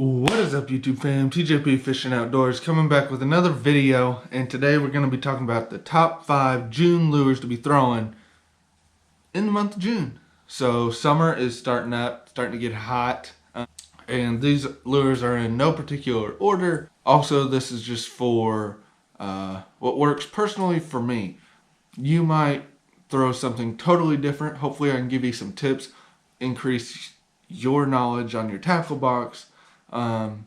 What is up, YouTube fam? TJP Fishing Outdoors coming back with another video, and today we're going to be talking about the top 5 June lures to be throwing in the month of June. So summer is starting up, starting to get hot, and these lures are in no particular order. Also, this is just for what works personally for me. You might throw something totally different. Hopefully I can give you some tips, increase your knowledge on your tackle box, on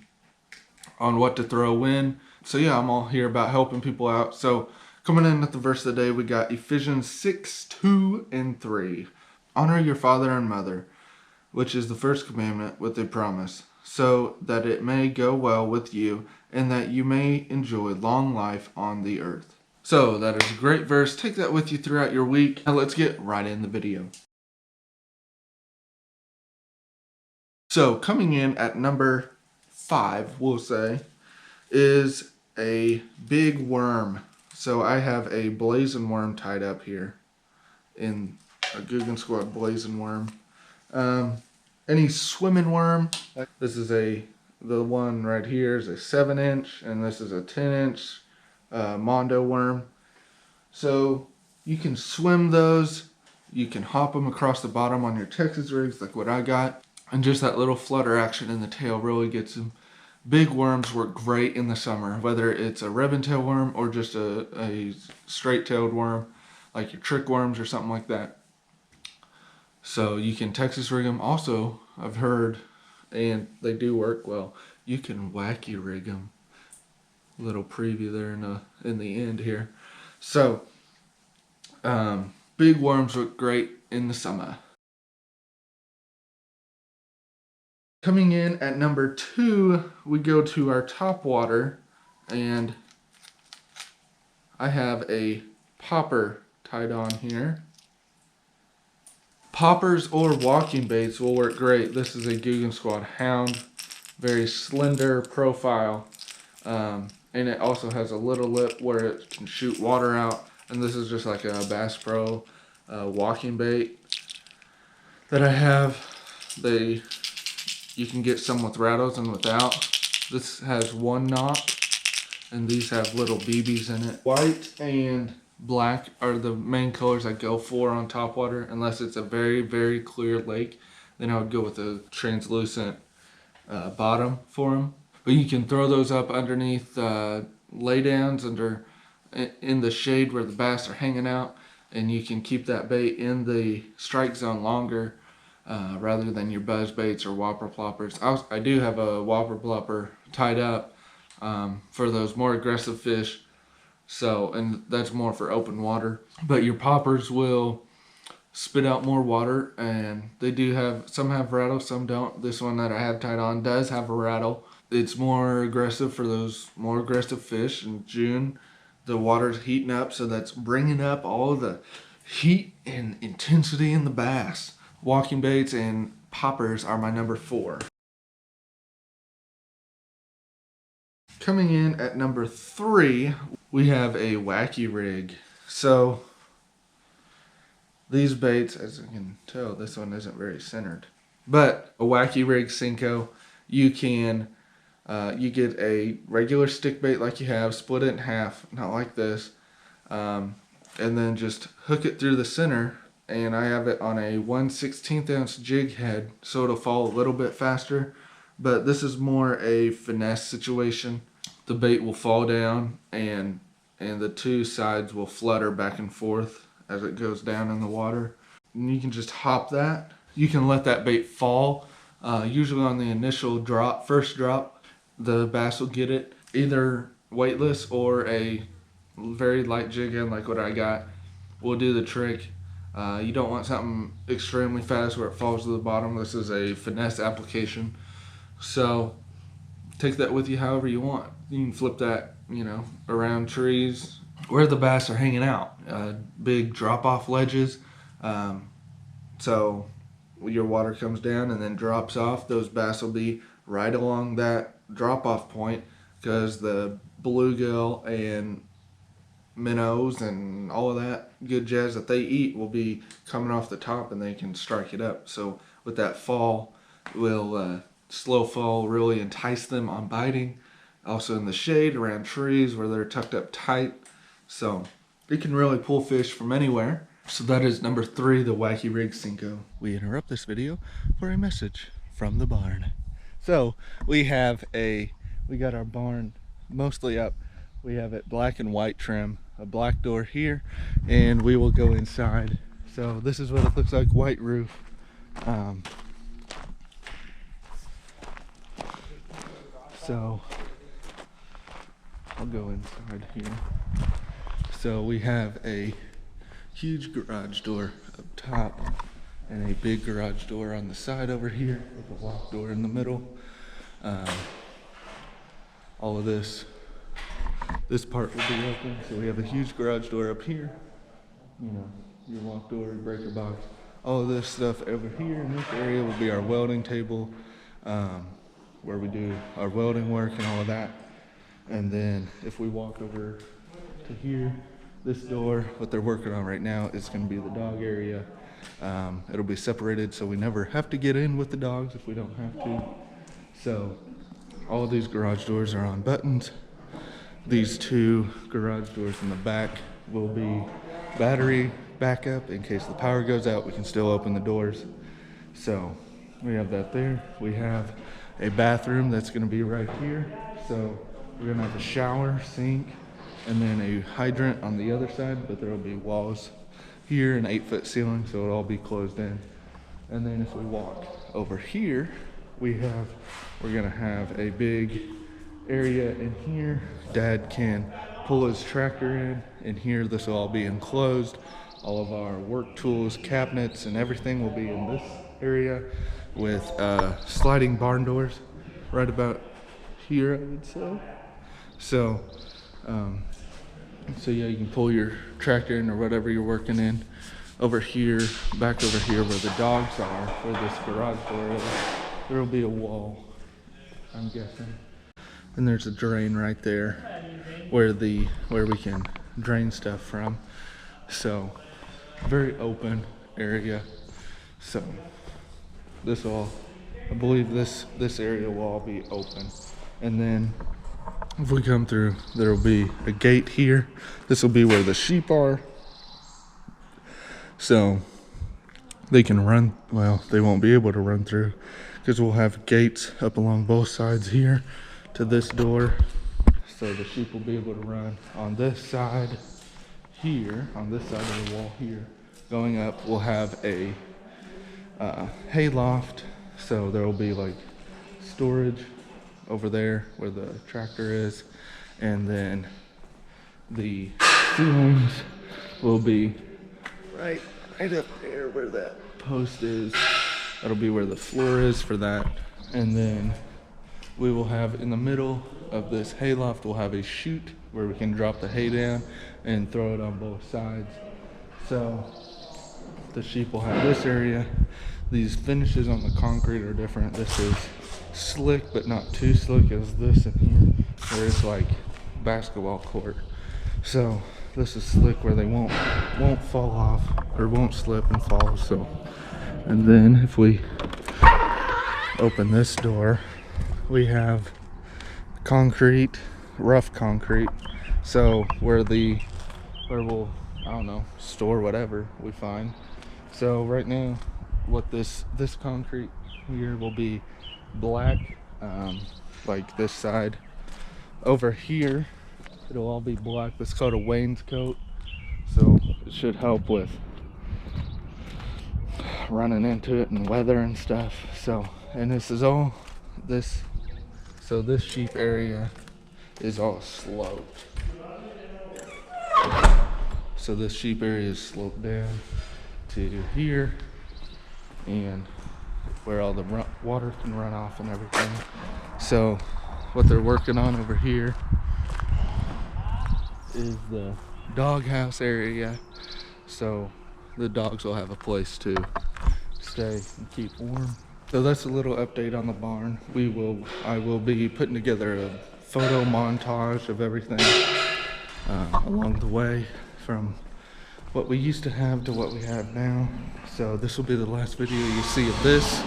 what to throw when. So yeah, I'm all here about helping people out. So coming in at the verse of the day, we got Ephesians 6:2-3. Honor your father and mother, which is the first commandment with a promise, so that it may go well with you and that you may enjoy long life on the earth. So that is a great verse. Take that with you throughout your week. Now let's get right in the video. So coming in at number 5, we'll say, is a big worm. So I have a blazing worm tied up here in a Guggen Squad blazing worm. Any swimming worm. This is the one right here is a 7-inch, and this is a 10-inch Mondo worm. So you can swim those. You can hop them across the bottom on your Texas rigs like what I got. And just that little flutter action in the tail really gets them. Big worms work great in the summer, whether it's a ribbon-tailed worm or just a straight-tailed worm, like your trick worms or something like that. So you can Texas rig them. Also, I've heard, and they do work well, you can wacky rig them. Little preview there in the end here. So, big worms look great in the summer. Coming in at number 2, we go to our top water, and I have a popper tied on here. Poppers or walking baits will work great. This is a Guggen Squad Hound, very slender profile, and it also has a little lip where it can shoot water out. And this is just like a Bass Pro walking bait that I have. You can get some with rattles and without. This has 1 knot, and these have little BBs in it. White and black are the main colors I go for on topwater, unless it's a very, very clear lake. Then I would go with a translucent bottom for them. But you can throw those up underneath laydowns in the shade where the bass are hanging out, and you can keep that bait in the strike zone longer. Rather than your buzz baits or whopper ploppers. I do have a whopper plopper tied up for those more aggressive fish. So, and that's more for open water. But your poppers will spit out more water, and they do have, some have rattle, some don't. This one that I have tied on does have a rattle. It's more aggressive for those more aggressive fish. In June, the water's heating up, so that's bringing up all the heat and intensity in the bass. Walking baits and poppers are my number 4. Coming in at number 3, we have a Wacky Rig. So these baits, as you can tell, this one isn't very centered. But a Wacky Rig Senko, you can you get a regular stick bait like you have, split it in half, not like this, and then just hook it through the center. And I have it on a 1/16 ounce jig head, so it'll fall a little bit faster. But this is more a finesse situation. The bait will fall down, and the 2 sides will flutter back and forth as it goes down in the water. And you can just hop that. You can let that bait fall. Usually on the initial drop, first drop, the bass will get it either weightless or a very light jig head like what I got will do the trick. You don't want something extremely fast where it falls to the bottom. This is a finesse application. So take that with you however you want. You can flip that, around trees where the bass are hanging out. Big drop-off ledges. So your water comes down and then drops off. Those bass will be right along that drop-off point because the bluegill and minnows and all of that good jazz that they eat will be coming off the top, and they can strike it up. So with that fall, will slow fall really entice them on biting. Also in the shade around trees where they're tucked up tight. So it can really pull fish from anywhere. So that is number 3, the Wacky Rig Cinco. We interrupt this video for a message from the barn. So we got our barn mostly up. We have it black and white trim, a black door here, and we will go inside. So this is what it looks like, white roof. So I'll go inside here. So we have a huge garage door up top and a big garage door on the side over here with a lock door in the middle. All of this part will be open. So we have a huge garage door up here, you know, your lock door, breaker box, all of this stuff over here. In this area will be our welding table, where we do our welding work and all of that. And then if we walk over to here, this door, what they're working on right now is going to be the dog area. It'll be separated so we never have to get in with the dogs if we don't have to. So all of these garage doors are on buttons. These 2 garage doors in the back will be battery backup. In case the power goes out, we can still open the doors. So we have that there. We have a bathroom that's going to be right here. So we're going to have a shower, sink, and then a hydrant on the other side, but there will be walls here, an 8-foot ceiling, so it'll all be closed in. And then if we walk over here, we're gonna have a big area in here. Dad can pull his tractor in here. This will all be enclosed. All of our work tools, cabinets, and everything will be in this area with sliding barn doors right about here, I would say. So yeah, you can pull your tractor in or whatever you're working in. Over here, back over here where the dogs are, where this garage door is, there will be a wall, I'm guessing. And there's a drain right there where we can drain stuff from. So very open area. So I believe this area will all be open. And then if we come through, there will be a gate here. This will be where the sheep are. So they can run, well, they won't be able to run through because we'll have gates up along both sides here to this door. So the sheep will be able to run on this side here, on this side of the wall here. Going up, we'll have a hay loft. So there will be like storage over there where the tractor is, and then the ceilings will be right up there where that post is. That'll be where the floor is for that. And then we will have in the middle of this hay loft, we'll have a chute where we can drop the hay down and throw it on both sides. So the sheep will have this area. These finishes on the concrete are different. This is slick but not too slick as this in here where it's like basketball court. So this is slick where they won't fall off or won't slip and fall. So, and then if we open this door, we have concrete, rough concrete. So where we'll, I don't know, store whatever we find. So right now, what this concrete here will be black, like this side. Over here, it'll all be black. That's called a wainscot. So it should help with running into it and weather and stuff. So, and this is all so this sheep area is all sloped. So this sheep area is sloped down to here, and where all the water can run off and everything. So what they're working on over here is the doghouse area, so the dogs will have a place to stay and keep warm. So that's a little update on the barn. I will be putting together a photo montage of everything along the way from what we used to have to what we have now. So this will be the last video you see of this.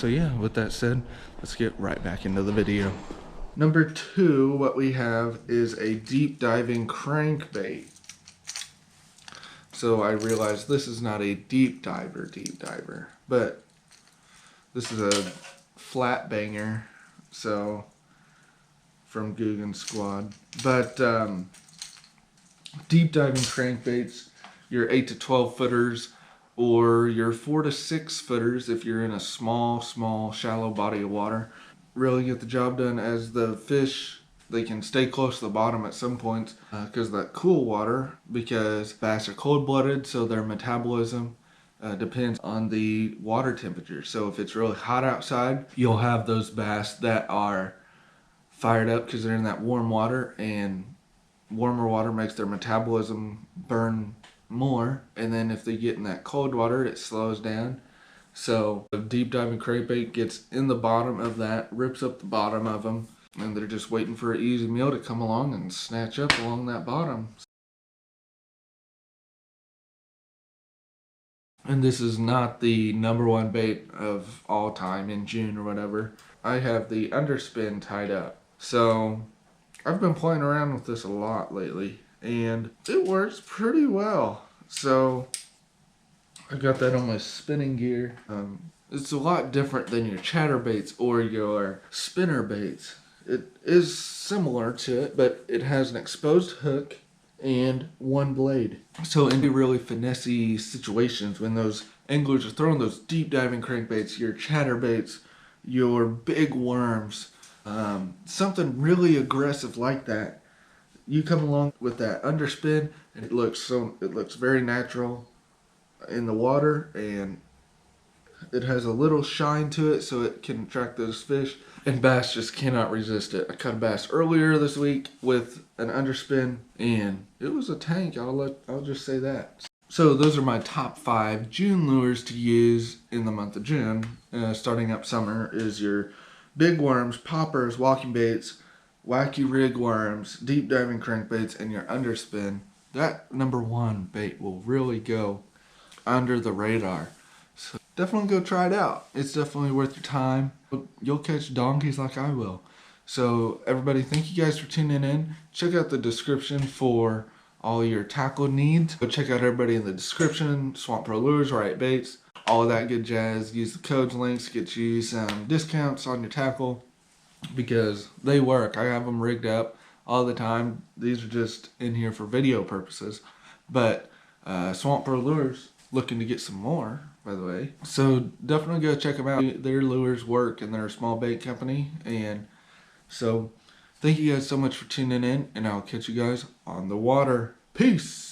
So yeah, with that said, let's get right back into the video. Number 2, what we have is a deep diving crankbait. So I realized this is not a deep diver, but this is a flat banger, so from Guggen Squad. But deep diving crankbaits, your 8 to 12 footers, or your 4 to 6 footers if you're in a small, shallow body of water, really get the job done. As the fish, they can stay close to the bottom at some points because of that cool water, because bass are cold-blooded, so their metabolism depends on the water temperature. So if it's really hot outside, you'll have those bass that are fired up because they're in that warm water, and warmer water makes their metabolism burn more, and then if they get in that cold water, it slows down. So a deep diving crankbait gets in the bottom of that, rips up the bottom of them, and they're just waiting for an easy meal to come along and snatch up along that bottom. And this is not the #1 bait of all time in June or whatever. I have the Underspin tied up. So I've been playing around with this a lot lately, and it works pretty well. So I got that on my spinning gear. It's a lot different than your chatterbaits or your spinner baits. It is similar to it, but it has an exposed hook and one blade. So in really finessey situations, when those anglers are throwing those deep diving crankbaits, your chatterbaits, your big worms, something really aggressive like that, you come along with that underspin, and it looks very natural in the water, and it has a little shine to it so it can attract those fish, and bass just cannot resist it. I caught a bass earlier this week with an underspin, and it was a tank. I'll just say that. So those are my top 5 June lures to use in the month of June. Starting up summer is your big worms, poppers, walking baits, Wacky Rig worms, deep diving crankbaits, and your underspin. That #1 bait will really go under the radar. So definitely go try it out. It's definitely worth your time. You'll catch donkeys like I will. So everybody, thank you guys for tuning in. Check out the description for all your tackle needs. Go check out everybody in the description. Swampro Lures, RIOT baits, all of that good jazz. Use the codes, links, get you some discounts on your tackle, because they work. I have them rigged up all the time. These are just in here for video purposes. But Swampro Lures, looking to get some more, by the way. So definitely go check them out. Their lures work, and they're a small bait company. And so thank you guys so much for tuning in, and I'll catch you guys on the water. Peace.